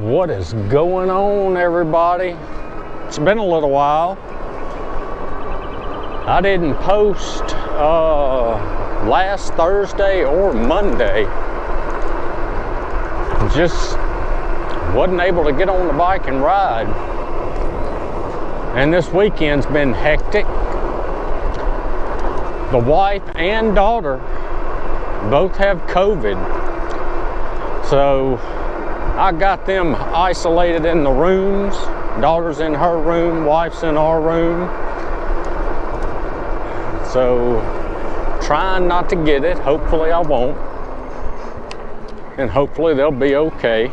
What is going on, everybody? It's been a little while. I didn't post last Thursday or Monday. Just wasn't able to get on the bike and ride. And this weekend's been hectic. The wife and daughter both have COVID. So I got them isolated in the rooms. Daughter's in her room, wife's in our room. So trying not to get it. Hopefully I won't. And hopefully they'll be okay.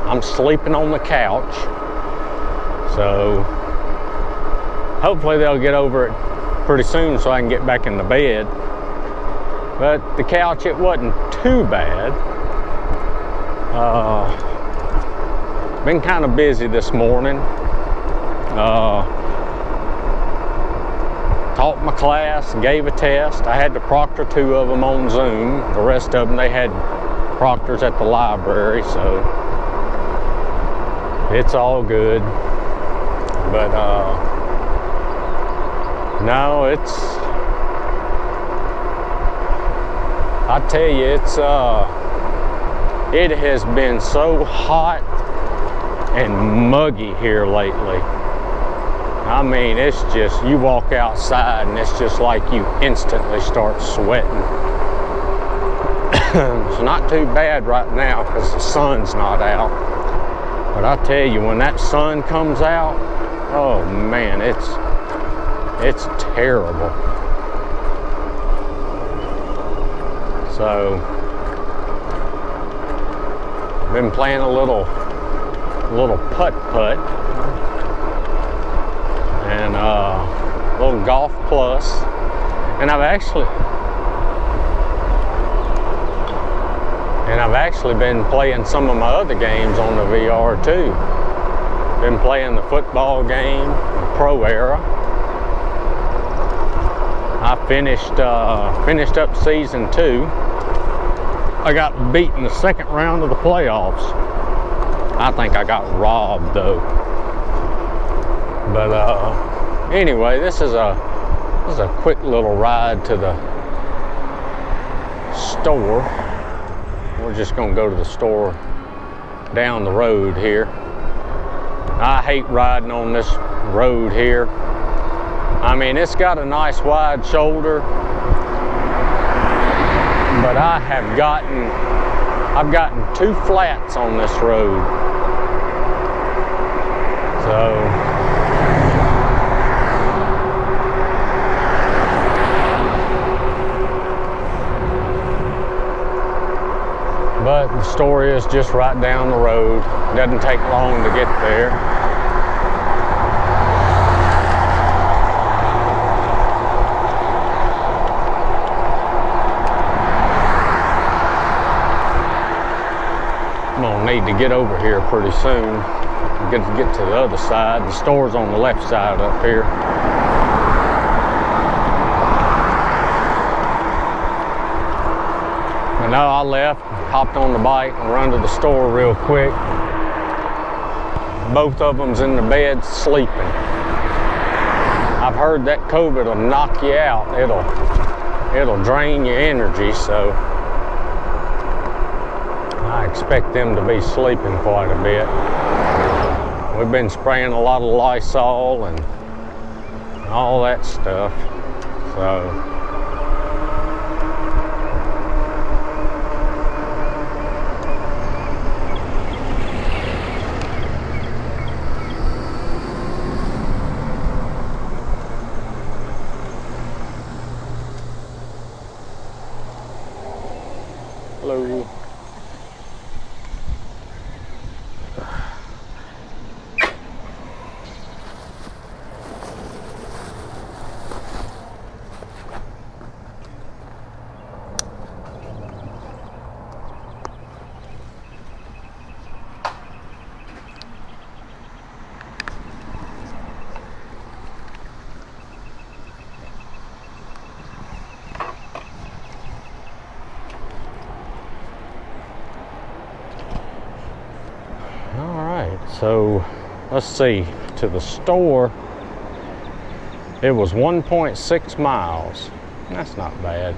I'm sleeping on the couch. So hopefully they'll get over it pretty soon so I can get back in the bed. But the couch, it wasn't too bad. Been kind of busy this morning. Taught my class, gave a test. I had to proctor 2 of them on Zoom. The rest of them, they had proctors at the library, so it's all good. But no, I tell you, it has been so hot and muggy here lately. I mean, it's just, you walk outside and it's just like you instantly start sweating. It's not too bad right now because the sun's not out. But I tell you, when that sun comes out, oh man, it's terrible. So, been playing a little putt-putt and little golf plus, and I've actually been playing some of my other games on the VR too. Been playing the football game, Pro Era. I finished up season 2. I got beat in the second round of the playoffs. I think I got robbed though. But anyway, this is a quick little ride to the store. We're just gonna go to the store down the road here. I hate riding on this road here. I mean, it's got a nice wide shoulder, but I've gotten 2 flats on this road. So but the store is just right down the road. Doesn't take long to get there. I'm gonna need to get over here pretty soon. Get to the other side. The store's on the left side up here. And now I left, hopped on the bike and run to the store real quick. Both of them's in the bed sleeping. I've heard that COVID will knock you out. It'll drain your energy, so I expect them to be sleeping quite a bit. We've been spraying a lot of Lysol and all that stuff, so. Hello. All right, so let's see, to the store, it was 1.6 miles. That's not bad.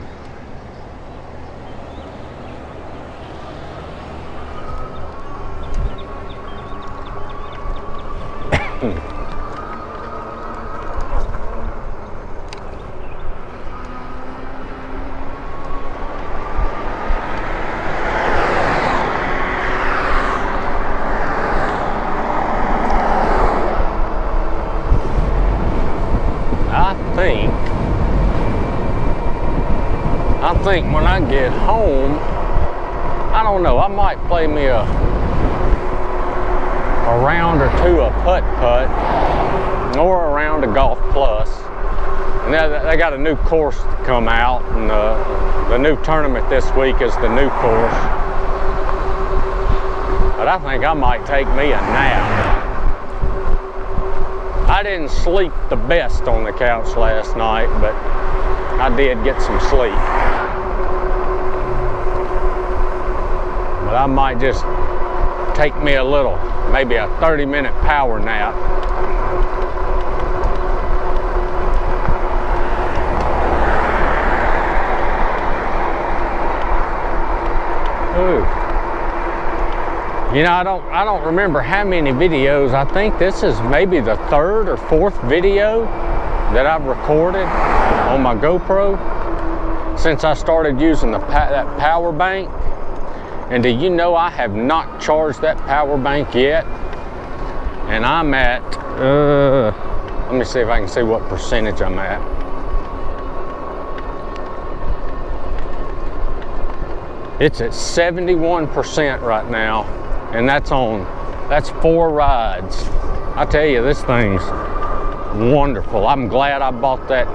I think when I get home, I don't know, I might play me a round or two of putt-putt or a round of Golf Plus. And they got a new course to come out, and the new tournament this week is the new course. But I think I might take me a nap. I didn't sleep the best on the couch last night, but I did get some sleep. But I might just take me a little, maybe a 30-minute power nap. Ooh. You know, I don't remember how many videos. I think this is maybe the third or fourth video that I've recorded on my GoPro since I started using that power bank. And do you know, I have not charged that power bank yet, and I'm at let me see if I can see what percentage I'm at. It's at 71% right now, and that's 4 rides. I tell you, this thing's wonderful. I'm glad I bought that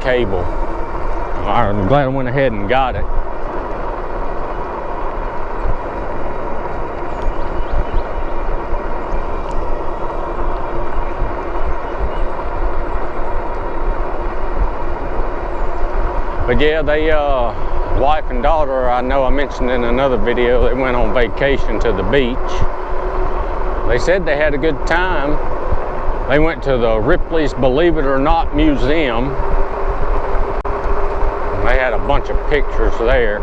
cable. I'm glad I went ahead and got it. But yeah, they, wife and daughter, I know I mentioned in another video, they went on vacation to the beach. They said they had a good time. They went to the Ripley's Believe It or Not Museum. They had a bunch of pictures there.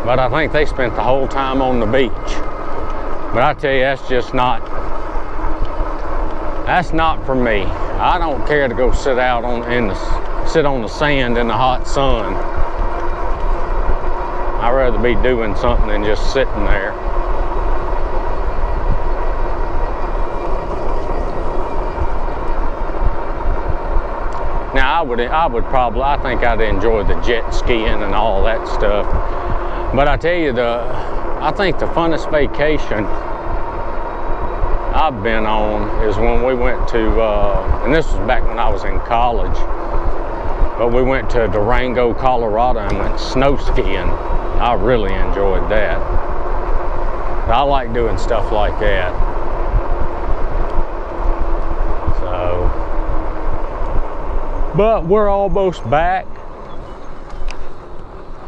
But I think they spent the whole time on the beach. But I tell you, that's not for me. I don't care to go sit out sit on the sand in the hot sun. I'd rather be doing something than just sitting there. Now I think I'd enjoy the jet skiing and all that stuff. But I tell you, I think the funnest vacation I've been on is when we went to, and this was back when I was in college, but we went to Durango, Colorado, and went snow skiing. I really enjoyed that. I like doing stuff like that. So, but we're almost back.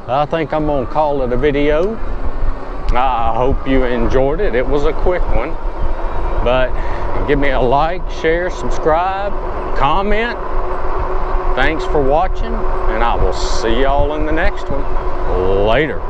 I think I'm gonna call it a video. I hope you enjoyed it. It was a quick one. But give me a like, share, subscribe, comment. Thanks for watching, and I will see y'all in the next one. Later.